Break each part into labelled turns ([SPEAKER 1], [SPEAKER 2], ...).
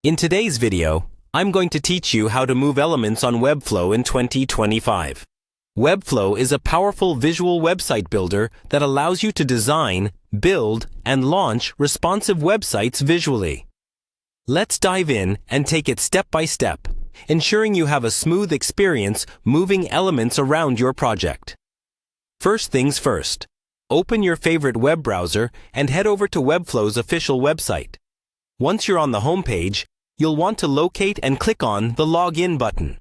[SPEAKER 1] In today's video, I'm going to teach you how to move elements on Webflow in 2025. Webflow is a powerful visual website builder that allows you to design, build, and launch responsive websites visually. Let's dive in and take it step by step, ensuring you have a smooth experience moving elements around your project. First things first, open your favorite web browser and head over to Webflow's official website. Once you're on the home page, you'll want to locate and click on the Login button.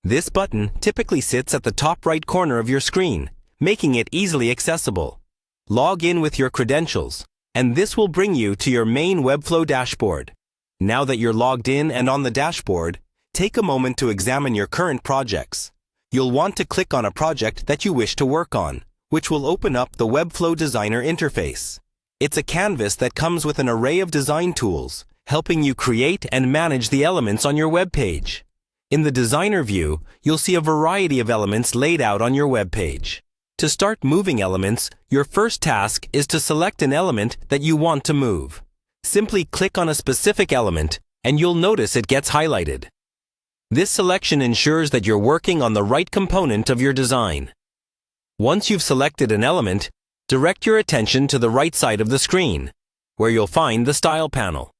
[SPEAKER 1] This button typically sits at the top right corner of your screen, making it easily accessible. Log in with your credentials, and this will bring you to your main Webflow dashboard. Now that you're logged in and on the dashboard, take a moment to examine your current projects. You'll want to click on a project that you wish to work on, which will open up the Webflow Designer interface. It's a canvas that comes with an array of design tools, helping you create and manage the elements on your web page. In the Designer view, you'll see a variety of elements laid out on your web page. To start moving elements, your first task is to select an element that you want to move. Simply click on a specific element, and you'll notice it gets highlighted. This selection ensures that you're working on the right component of your design. Once you've selected an element, direct your attention to the right side of the screen, where you'll find the Style panel.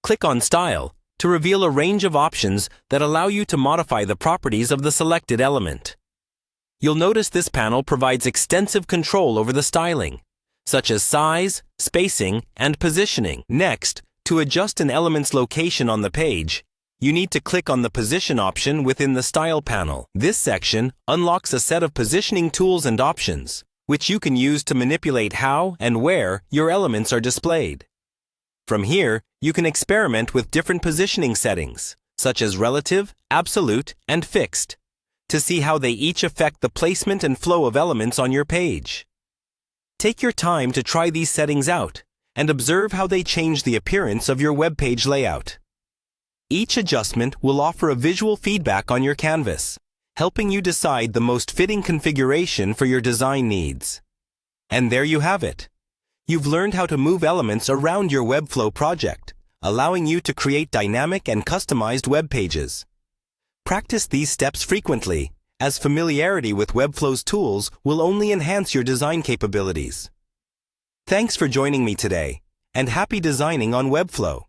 [SPEAKER 1] Click on Style to reveal a range of options that allow you to modify the properties of the selected element. You'll notice this panel provides extensive control over the styling, such as size, spacing, and positioning. Next, to adjust an element's location on the page, you need to click on the Position option within the Style panel. This section unlocks a set of positioning tools and options, which you can use to manipulate how and where your elements are displayed. From here, you can experiment with different positioning settings, such as relative, absolute, and fixed, to see how they each affect the placement and flow of elements on your page. Take your time to try these settings out and observe how they change the appearance of your web page layout. Each adjustment will offer a visual feedback on your canvas, helping you decide the most fitting configuration for your design needs. And there you have it. You've learned how to move elements around your Webflow project, allowing you to create dynamic and customized web pages. Practice these steps frequently, as familiarity with Webflow's tools will only enhance your design capabilities. Thanks for joining me today, and happy designing on Webflow.